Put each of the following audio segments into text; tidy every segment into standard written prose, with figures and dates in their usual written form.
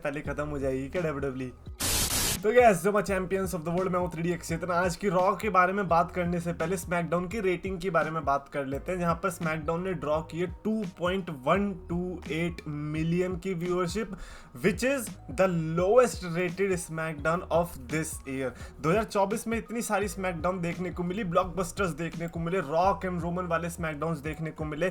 पहले खत्म हो जाएगी क्या डब्ल्यूडब्ल्यू। तो गैस जो मैं चैंपियंस ऑफ द वर्ल्ड में हूँ 3DX चेतन, आज की रॉ के बारे में बात करने से पहले स्मैकडाउन की रेटिंग के बारे में बात कर लेते हैं, जहां पर स्मैकडाउन ने ड्रॉ किए 2.128 मिलियन की viewership, which is the lowest rated SmackDown of this year. 2024 में इतनी सारी स्मैकडाउन देखने को मिली, ब्लॉकबस्टर्स देखने को मिले, रॉक एंड रोमन वाले स्मैकडाउन्स देखने को मिले,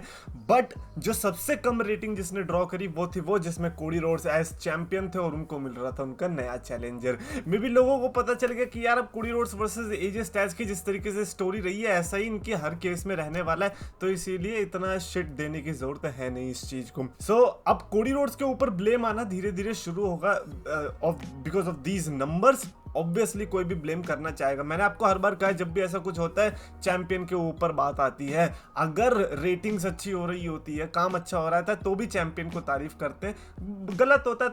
बट जो सबसे कम रेटिंग जिसने ड्रॉ करी वो थी वो जिसमें कोडी रोड्स एज चैंपियन थे और उनको मिल रहा था उनका नया चैलेंजर। मे भी लोगों को पता चल गया कि यार अब Cody Rhodes versus AJ Styles की जिस तरीके से स्टोरी रही है ऐसा ही इनकी हर केस में रहने वाला है, तो इसीलिए इतना शिट देने की जरूरत है नहीं इस चीज को। सो अब कोडी रोड्स के ऊपर ब्लेम आना धीरे धीरे शुरू होगा because of these numbers. Obviously कोई भी ब्लेम करना चाहेगा, मैंने आपको हर बार कहा जब भी ऐसा कुछ होता है चैंपियन के ऊपर बात आती है। अगर रेटिंग्स अच्छी हो रही होती है, काम अच्छा हो रहा था तो भी चैंपियन को तारीफ करते हैं, गलत होता है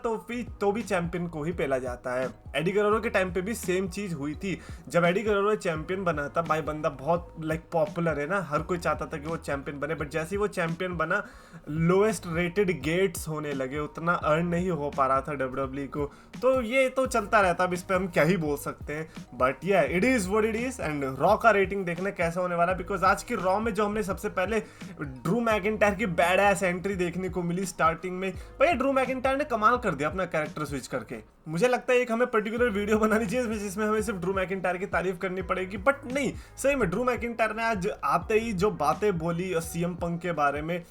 तो भी चैंपियन को ही पेला जाता है। एडी गरेरो के टाइम पे भी सेम चीज हुई थी। जब एडी गरेरो चैंपियन बना था, भाई बंदा बहुत पॉपुलर है ना, हर कोई चाहता था कि वो चैंपियन बने, बट जैसे ही वो चैंपियन बना लोएस्ट रेटेड गेट्स होने लगे, उतना अर्न नहीं हो पा रहा था डब्ल्यूडब्ल्यू को। तो ये तो चलता रहता, अब इस पे हम क्या ही बोल सकते हैं, बट या it is what it is. And raw का रेटिंग देखना कैसा होने वाला है, बिकॉज आज की रॉ में जो हमने सबसे पहले ड्रू मैकिंटायर की बैड एस एंट्री देखने को मिली स्टार्टिंग में, भाई ड्रू मैकिंटायर ने कमाल कर दिया अपना कैरेक्टर स्विच करके। मुझे लगता है एक हमें पर्टिकुलर वीडियो बनानी चाहिए जिसमें हमें सिर्फ ड्रू मैकिंटायर की तारीफ करनी पड़ेगी, बट नहीं, सही में ड्रू मैकिंटायर ने आज आते ही जो बातें बोली सीएम पंक के बारे में,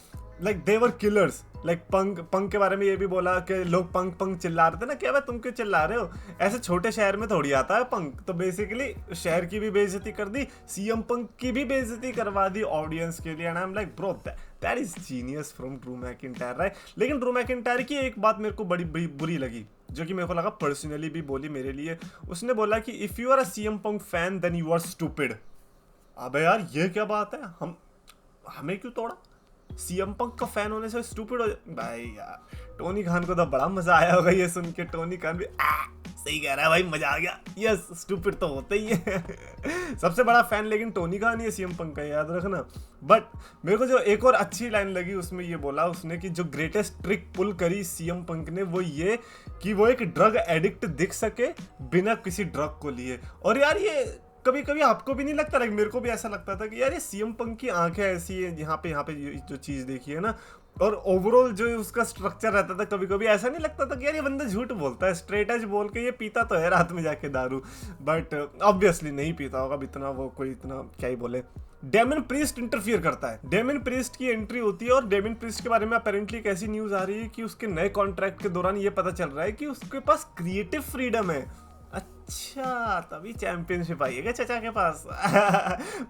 like they were killers. Like punk के बारे में ये भी बोला कि लोग पंक चिल्ला रहे थे ना, क्या भाई तुम क्यों चिल्ला रहे हो, ऐसे छोटे शहर में थोड़ी आता है पंक। तो बेसिकली शहर की भी बेइज्जती कर दी, सीएम पंक की भी बेइज्जती करवा दी ऑडियंस के लिए। And I am like bro that is genius from Drew McIntyre, right. लेकिन ड्रू मैकिंटायर की एक बात मेरे को बड़ी बुरी लगी, जो कि मेरे को लगा पर्सनली भी बोली मेरे लिए। उसने बोला कि if you are a CM Punk fan then you are stupid. अबे यार ये क्या बात है, हमें क्यों तोड़ा, सीएम पंक का फैन होने से स्टूपिड हो भाई यार। टोनी खान को तो बड़ा मजा आया होगा ये सुन के, टोनी खान भी सही कह रहा है भाई, मजा आ गया। यस स्टूपिड तो होते ही है सबसे बड़ा फैन लेकिन टोनी खान ही है सीएम पंक का, याद रखना। बट मेरे को जो एक और अच्छी लाइन लगी उसमें ये बोला उसने कि जो ग्रेटेस्ट ट्रिक पुल करी सीएम पंक ने वो ये कि वो एक ड्रग एडिक्ट दिख सके बिना किसी ड्रग को लिए। और यार ये कभी कभी आपको भी नहीं लगता, लाइक मेरे को भी ऐसा लगता था कि यार ये सीएम पंक की आंखें ऐसी है, यहाँ पे जो चीज देखी है ना, और ओवरऑल जो उसका स्ट्रक्चर रहता था, कभी कभी ऐसा नहीं लगता था कि यार ये बंदा झूठ बोलता है, स्ट्रेट एज बोल के ये पीता तो है रात में जाके दारू, बट ऑब्वियसली नहीं पीता होगा इतना, वो कोई इतना क्या ही बोले। डेमन प्रीस्ट इंटरफियर करता है, डेमन प्रीस्ट की एंट्री होती है, और डेमन प्रीस्ट के बारे में अपेरेंटली एक ऐसी न्यूज आ रही है कि उसके नए कॉन्ट्रैक्ट के दौरान ये पता चल रहा है कि उसके पास क्रिएटिव फ्रीडम है। अच्छा तभी चैंपियनशिप आई है क्या चाचा के पास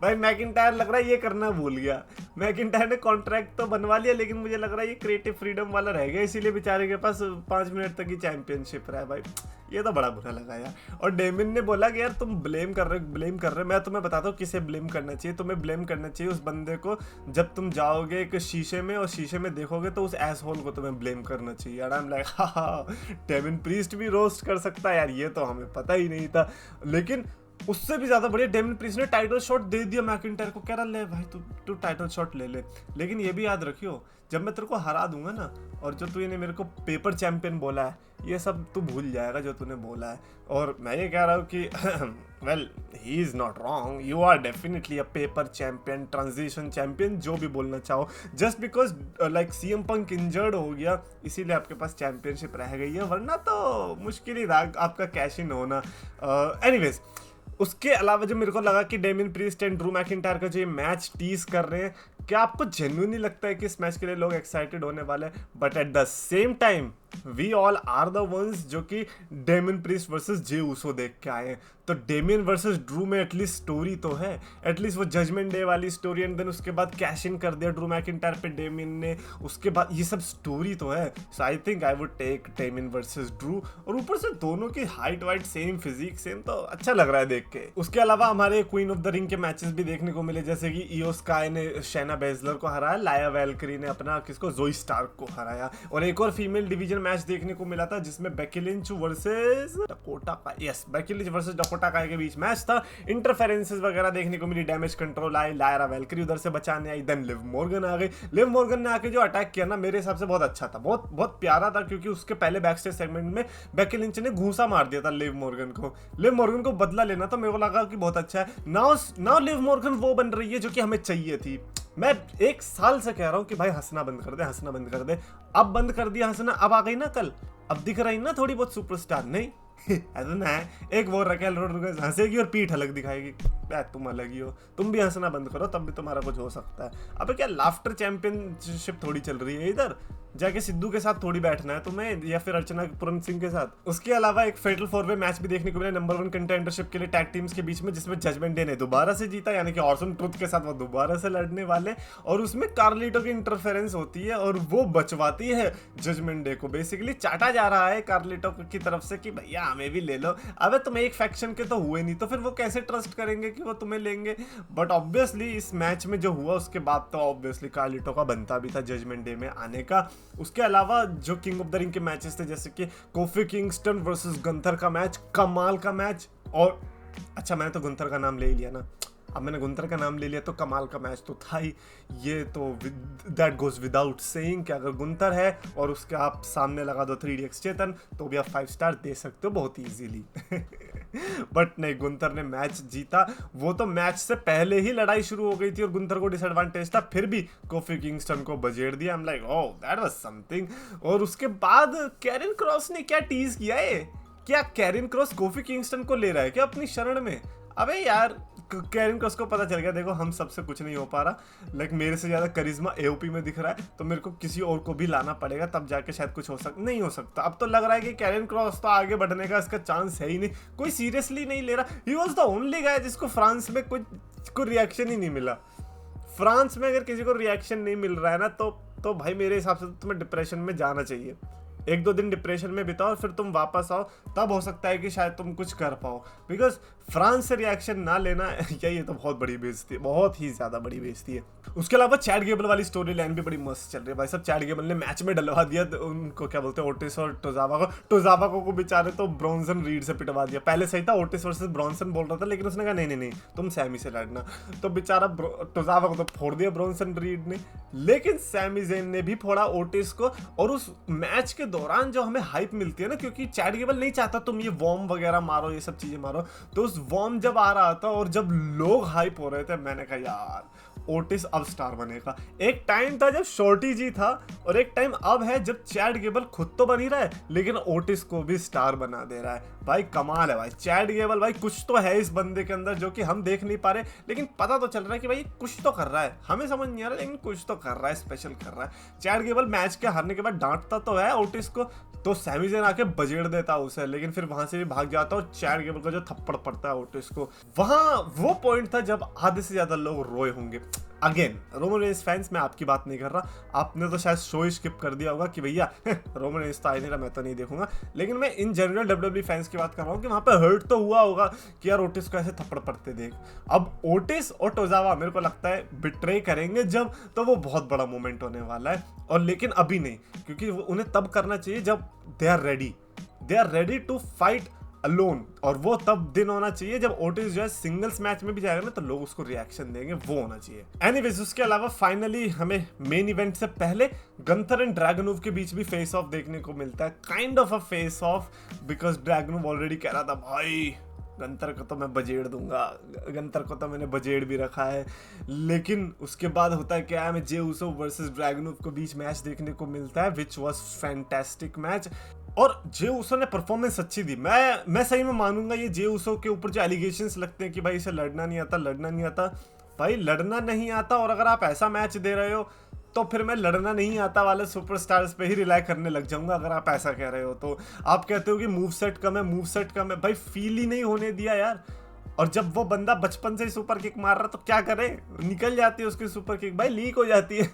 भाई मैकिंटायर लग रहा है ये करना भूल गया। मैकिंटायर ने कॉन्ट्रैक्ट तो बनवा लिया, लेकिन मुझे लग रहा है ये क्रिएटिव फ्रीडम वाला रह गया, इसीलिए बेचारे के पास 5 मिनट तक ही चैंपियनशिप रहा है भाई। ये तो बड़ा बुरा लगा यार। और डेमिन ने बोला कि यार तुम ब्लेम कर रहे, मैं तुम्हें बताता हूँ किसे ब्लेम करना चाहिए। तुम्हें ब्लेम करना चाहिए उस बंदे को, जब तुम जाओगे एक शीशे में और शीशे में देखोगे तो उस एसहोल को तुम्हें ब्लेम करना चाहिए। यार आई एम लाइक हाँ डेमिन प्रीस्ट भी रोस्ट कर सकता है यार, ये तो हमें पता ही नहीं था। लेकिन उससे भी ज्यादा बढ़िया डेमिन प्रीस्ट ने टाइटल शॉट दे दिया मैकिंटायर को, कह रहा ले भाई तू टाइटल शॉट ले ले। लेकिन ये भी याद रखियो जब मैं तेरे को हरा दूंगा ना, और जो तूने मेरे को पेपर चैंपियन बोला है ये सब तू भूल जाएगा जो तूने बोला है। और मैं ये कह रहा हूँ कि well he is not wrong, you are definitely a paper champion, transition champion, जो भी बोलना चाहो। Just because like CM Punk injured हो गया इसीलिए आपके पास चैंपियनशिप रह गई है, वरना तो मुश्किल ही था आपका कैश इन होना। एनीवेज उसके अलावा जो मेरे को लगा कि Damian priest and Drew McIntyre का जो ये मैच टीज कर रहे हैं, क्या आपको जेन्युइनली लगता है कि इस मैच के लिए लोग एक्साइटेड होने वाले हैं? But at the same time we all are the ones जो कि Damian Priest versus Jey Uso देख के आए हैं। तो डेमिन वर्सेस ड्रू में एटलीस्ट स्टोरी तो है, एटलीस्ट वो जजमेंट डे वाली स्टोरी, एंड देन उसके बाद कैश इन कर दिया ड्रू मैकिंटायर पे डेमिन ने, उसके बाद ये सब स्टोरी तो है। So I think I would take Damian versus Drew, और ऊपर से दोनों की height weight same, physique same, तो अच्छा लग रहा है देख के। उसके अलावा हमारे क्वीन ऑफ द रिंग के मैचेस भी देखने को मिले, जैसे कि इयो स्काई ने शैना बेजलर को हराया, लाया वेलकरी ने अपना किसको जोई स्टार्क को हराया, और एक और फीमेल डिवीजन मैच देखने को मिला था जिसमें Becky Lynch versus Dakota Kai, yes Becky Lynch versus Dakota Kai के बीच मैच था। इंटरफेरेंसेस वगैरह देखने को मिली, डैमेज कंट्रोल आई, लायरा वेलकरी उधर से बचाने आई, देन लिव मॉर्गन आ गई। लिव मॉर्गन ने आके जो अटैक किया ना मेरे हिसाब से बहुत अच्छा था, बहुत बहुत प्यारा था, क्योंकि उसके पहले बैक स्टेज सेगमेंट में बेकी लिंच ने घूसा मार दिया था लिव मॉर्गन को बदला लेना था। मेरे को लगा कि बहुत अच्छा है। नाउ लिव मॉर्गन वो बन रही है जो कि हमें चाहिए थी। मैं 1 साल से कह रहा हूँ कि भाई हंसना बंद कर दे, हंसना बंद कर दे। अब बंद कर दिया हंसना, अब आ गई ना कल, अब दिख रही ना थोड़ी बहुत सुपरस्टार, नहीं ऐसा ना है। एक वो रकेल रोड्रिगेज हंसेगी और पीठ अलग दिखाएगी, तुम अलग ही हो, तुम भी हंसना बंद करो तब भी तुम्हारा कुछ हो सकता है। अबे क्या लाफ्टर चैंपियनशिप थोड़ी चल रही है इधर, जाके सिद्धू के साथ थोड़ी बैठना है तुम्हें या फिर अर्चना पूरन सिंह के साथ। उसके अलावा एक फेटल 4-वे मैच भी देखने को मिला नंबर 1 कंटेंडरशिप के लिए टैग टीम्स के बीच में, जिसमें जजमेंट डे ने दोबारा से जीता, यानी कि ऑसम ट्रुथ के साथ वो दोबारा से लड़ने वाले। और उसमें कार्लिटो की इंटरफेरेंस होती है और वो बचवाती है जजमेंट डे को। बेसिकली चाटा जा रहा है कार्लिटो की तरफ से कि भैया हमें भी ले लो। अबे तुम एक फैक्शन के तो हुए नहीं, तो फिर वो कैसे ट्रस्ट करेंगे कि वो तुम्हें लेंगे। बट ऑब्वियसली इस मैच में जो हुआ उसके बाद तो ऑब्वियसली कार्लिटो का बनता भी था जजमेंट डे में आने का। उसके अलावा जो किंग ऑफ द रिंग के मैचेस थे, जैसे कि कोफी किंगस्टन वर्सेस गुंथर का मैच, कमाल का मैच। और अच्छा मैंने तो गुंथर का नाम ले लिया ना, अब मैंने गुंथर का नाम ले लिया तो कमाल का मैच तो था ही। ये तो दैट गोज विदाउट सेइंग कि अगर गुंथर है और उसके आप सामने लगा दो 3DX चेतन तो भी आप 5 स्टार दे सकते हो बहुत इजीली। बट नहीं, गुंथर ने मैच जीता। वो तो मैच से पहले ही लड़ाई शुरू हो गई थी और गुंथर को डिसएडवांटेज था, फिर भी कोफी किंगस्टन को बजेड़ दिया। I am like oh that was something. और उसके बाद कैरन क्रॉस ने क्या टीज किया है, क्या कैरन क्रॉस कोफी किंगस्टन को ले रहा है क्या अपनी शरण में। अबे यार कैरन क्रॉस को पता चल गया, देखो हम सबसे कुछ नहीं हो पा रहा, लेकिन मेरे से ज्यादा करिश्मा AOP में दिख रहा है, तो मेरे को किसी और को भी लाना पड़ेगा तब जाके शायद कुछ नहीं हो सकता। अब तो लग रहा है कि कैरन क्रॉस तो आगे बढ़ने का इसका चांस है ही नहीं, कोई सीरियसली नहीं ले रहा। He was the only guy जिसको फ्रांस में कोई रिएक्शन ही नहीं मिला। फ्रांस में अगर किसी को रिएक्शन नहीं मिल रहा है ना तो भाई मेरे हिसाब से तुम्हें डिप्रेशन में जाना चाहिए। 1-2 दिन डिप्रेशन में बिताओ और फिर तुम वापस आओ, तब हो सकता है कि शायद तुम कुछ कर पाओ। बिकॉज फ्रांस से रिएक्शन ना लेना ये तो बहुत बड़ी बेइज्जती है, बहुत ही ज्यादा बड़ी बेइज्जती है। उसके अलावा चैड गेबल वाली स्टोरी लाइन भी बड़ी मस्त चल रही है भाई सब। चैड गेबल ने मैच में डलवा दिया उनको, क्या बोलते हैं, ओटिस और टोजावा को बेचारे तो ब्रॉन्सन रीड से पिटवा दिया। पहले सही था, ओटिस वर्सेस ब्रॉन्सन बोल रहा था, लेकिन उसने कहा नहीं तुम सैमी से लड़ना, तो बेचारा टोजावा को तो फोड़ दिया ब्रॉन्सन रीड ने। लेकिन सैमी ज़ेन ने भी फोड़ा ओटिस को। और उस मैच के दौरान जो हमें हाइप मिलती है ना, क्योंकि चैड गेबल नहीं चाहता तुम ये वॉर्म वगैरह मारो, ये सब चीजें मारो, तो उस वॉर्म जब आ रहा था और जब लोग हाइप हो रहे थे, मैंने कहा यार ओटिस अब स्टार बनेगा। एक टाइम था जब शॉर्टी जी था और एक टाइम अब है जब चैड गेबल खुद तो बन ही रहा है लेकिन ओटिस को भी स्टार बना दे रहा है। भाई कमाल है भाई चैड गेबल, भाई कुछ तो है इस बंदे के अंदर जो कि हम देख नहीं पा रहे, लेकिन पता तो चल रहा है कि भाई कुछ तो कर रहा है, हमें समझ नहीं आ रहा लेकिन कुछ तो कर रहा है, स्पेशल कर रहा है। चैड गेबल मैच के हारने के बाद डांटता तो है ओटिस को, तो सैमी ज़ेन आके बजेड़ देता उसे, लेकिन फिर वहां से भी भाग जाता और चैड गेबल का जो थप्पड़ पड़ता है ओटिस को, वहां वो पॉइंट था जब आधे से ज्यादा लोग रोए होंगे। अगेन रोमन रेंस फैंस, मैं आपकी बात नहीं कर रहा, आपने तो शायद शो ही स्किप कर दिया होगा कि भैया रोमन रेंस तो आ नहीं रहा, मैं तो नहीं देखूंगा, लेकिन मैं इन जनरल WWE फैंस की बात कर रहा हूँ कि वहां पे हर्ट तो हुआ होगा कि यार ओटिस को ऐसे थप्पड़ पड़ते देख। अब ओटिस और टोजावा मेरे को लगता है बिट्रे करेंगे जब, तो वो बहुत बड़ा मोमेंट होने वाला है। और लेकिन अभी नहीं, क्योंकि उन्हें तब करना चाहिए जब they are ready to fight alone, और वो तब दिन होना चाहिए जब ओटिस जो है सिंगल्स मैच में भी जाएगा ना तो लोग उसको रिएक्शन देंगे, वो होना चाहिए। एनीवेज उसके अलावा फाइनली हमें मेन इवेंट से पहले गंथर एंड ड्रैगनोव के बीच भी फेस ऑफ देखने को मिलता है, kind of a face of, because Dragunov already कह रहा था भाई गंतर को तो मैं बजेड़ दूंगा, गंतर को तो मैंने बजेड़ भी रखा है। लेकिन उसके बाद होता है क्या है, हमें जे उसो वर्सेस ड्रैगनोव के बीच मैच देखने को मिलता है, विच वाज फैंटास्टिक मैच। और जे उसो ने परफॉर्मेंस अच्छी दी, मैं सही में मानूंगा। ये जे उसो के ऊपर जो एलिगेशंस लगते हैं कि भाई इसे लड़ना नहीं आता, भाई लड़ना नहीं आता, और अगर आप ऐसा मैच दे रहे हो तो फिर मैं लड़ना नहीं आता वाले सुपरस्टार्स पे ही रिलाई करने लग जाऊंगा। अगर आप ऐसा कह रहे हो तो आप कहते हो कि मूव सेट कम है, भाई फील ही नहीं होने दिया यार। और जब वो बंदा बचपन से ही सुपर किक मार रहा तो क्या करे, निकल जाती है उसकी सुपर किक, भाई लीक हो जाती है।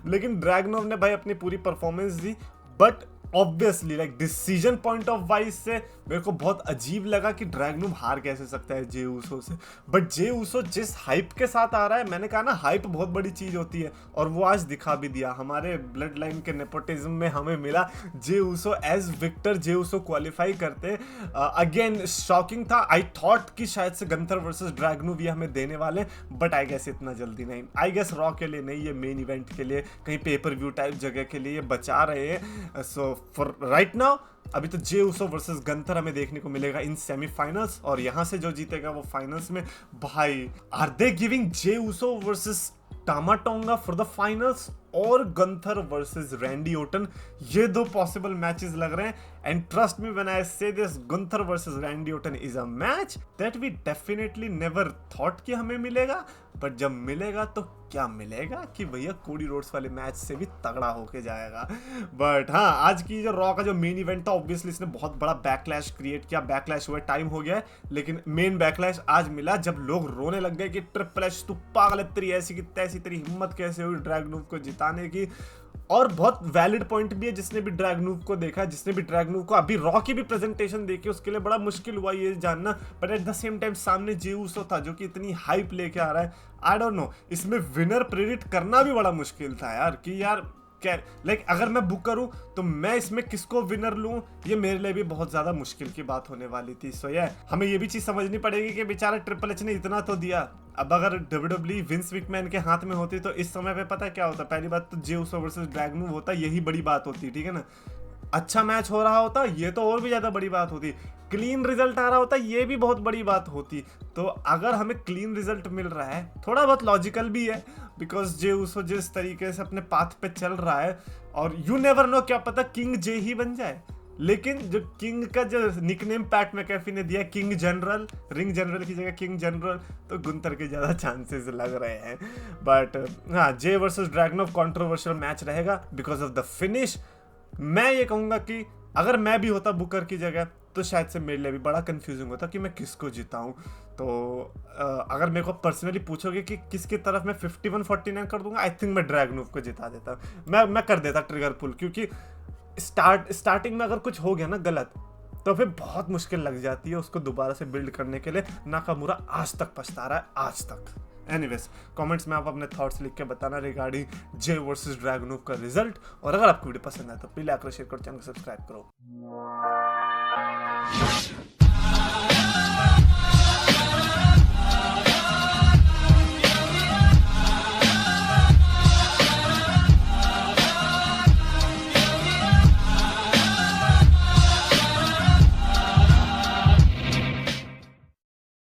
लेकिन ड्रैगनोव ने भाई अपनी पूरी performance the, but obviously like decision point of wise से मेरे को बहुत अजीब लगा कि ड्रैगनूम हार कैसे सकता है जे ऊसो से। बट जे ऊसो जिस हाइप के साथ आ रहा है, मैंने कहा ना हाइप बहुत बड़ी चीज होती है, और वो आज दिखा भी दिया। हमारे ब्लड लाइन के नेपोटिज्म में हमें मिला Jey Uso as Victor. Jey Uso qualify करते अगेन शॉकिंग था। आई थॉट कि शायद से गंथर वर्सेस ड्रैगनूम ये हमें देने वाले, बट आई गेस इतना जल्दी नहीं। आई गेस रॉ के लिए नहीं, ये मेन इवेंट के लिए, कहीं पेपर व्यू टाइप जगह के लिए ये बचा रहे हैं। सो फॉर राइट नाउ अभी तो जे ऊसो वर्सेस गंथर हमें देखने को मिलेगा इन सेमीफाइनल्स, और यहां से जो जीतेगा वो फाइनल्स में। भाई are they giving Jey Uso versus Tama Tonga for the finals, और गंथर वर्सेस रैंडी ओटन, ये दो पॉसिबल मैचेस लग रहे हैं। And trust me when I say this, Gunther versus Randy Orton is a match that we definitely never thought कि हमें मिलेगा, but जब मिलेगा तो क्या मिलेगा कि भैया कोडी रोड्स वाले मैच से भी तगड़ा होके जाएगा। बट हाँ, आज की जो रॉ का जो मेन इवेंट था, ऑब्वियसली इसने बहुत बड़ा बैकलैश क्रिएट किया। बैकलैश हुआ टाइम हो गया है, लेकिन मेन बैकलैश आज मिला जब लोग रोने लग गए कि ट्रिपल एच तू पागल है, तेरी ऐसी की तैसी, तेरी हिम्मत कैसे हुई ड्रैगनूव को जिताने की। और बहुत वैलिड पॉइंट भी है, जिसने भी ड्रैगनूव को देखा, जिसने भी ड्रैगनूव को अभी रॉ की भी प्रेजेंटेशन देखी, उसके लिए बड़ा मुश्किल हुआ ये जानना। But at the same time सामने जे ऊसो था जो कि इतनी हाइप लेके आ रहा है। आई डोंट नो, इसमें विनर प्रेडिक्ट करना भी बड़ा मुश्किल था यार, कि यार क्या लाइक अगर मैं बुक करूं तो मैं इसमें किसको विनर लूं, ये मेरे लिए भी बहुत ज्यादा मुश्किल की बात होने वाली थी। सो ये हमें ये भी चीज समझनी पड़ेगी कि बेचारा ट्रिपल एच ने इतना तो दिया। अब अगर डब्ल्यूडब्ल्यूई विंस मैकमैन के हाथ में होती तो इस समय पे पता क्या होता, पहली बात तो जे ऊसो वर्सेस ड्रैगनूव होता, यही बड़ी बात होती, ठीक है ना। अच्छा मैच हो रहा होता, ये तो और भी ज्यादा बड़ी बात होती। क्लीन रिजल्ट आ रहा होता, ये भी बहुत बड़ी बात होती। तो अगर हमें क्लीन रिजल्ट मिल रहा है, थोड़ा बहुत लॉजिकल भी है, बिकॉज जे ऊसो जिस तरीके से अपने पाथ पे चल रहा है, और यू नेवर नो, क्या पता किंग जे ही बन जाए। लेकिन जो किंग का जो निकनेम पैट मैकएफी ने दिया, किंग जनरल, रिंग जनरल की जगह किंग जनरल, तो गुंथर के ज्यादा चांसेस लग रहे हैं। बट हाँ, जे वर्सेस ड्रैगनूव कंट्रोवर्शियल मैच रहेगा बिकॉज ऑफ द फिनिश। मैं ये कहूंगा कि अगर मैं भी होता बुकर की जगह, तो शायद से मेरे लिए भी बड़ा कंफ्यूजिंग होता कि मैं किसको जिताऊं। तो अगर मेरे को पर्सनली पूछोगे कि किसकी तरफ मैं 51-49 कर दूंगा, आई थिंक मैं ड्रैगनूव को जिता देता। मैं कर देता ट्रिगर पुल, क्योंकि स्टार्टिंग में अगर कुछ हो गया ना गलत, तो फिर बहुत मुश्किल लग जाती है उसको दोबारा से बिल्ड करने के लिए। नाकामुरा आज तक पछता रहा है, आज तक। एनीवेज, कमेंट्स में आप अपने थॉट्स लिख के बताना रिगार्डिंग जे वर्सेस ड्रैगनूव का रिजल्ट। और अगर आपको वीडियो पसंद आए तो प्लीज लाइक करो, शेयर करो, चैनल को सब्सक्राइब करो।